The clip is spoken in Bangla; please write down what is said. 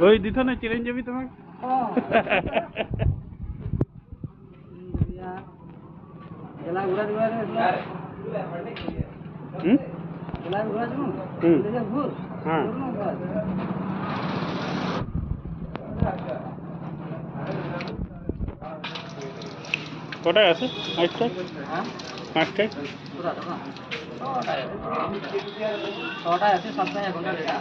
ওই দিত না চিরঞ্জীবী তোমাকে হ্যাঁ কটায় আছে পাঁচটায় পাঁচটায় ছটায় আছে সপ্তাহে 1 ঘন্টা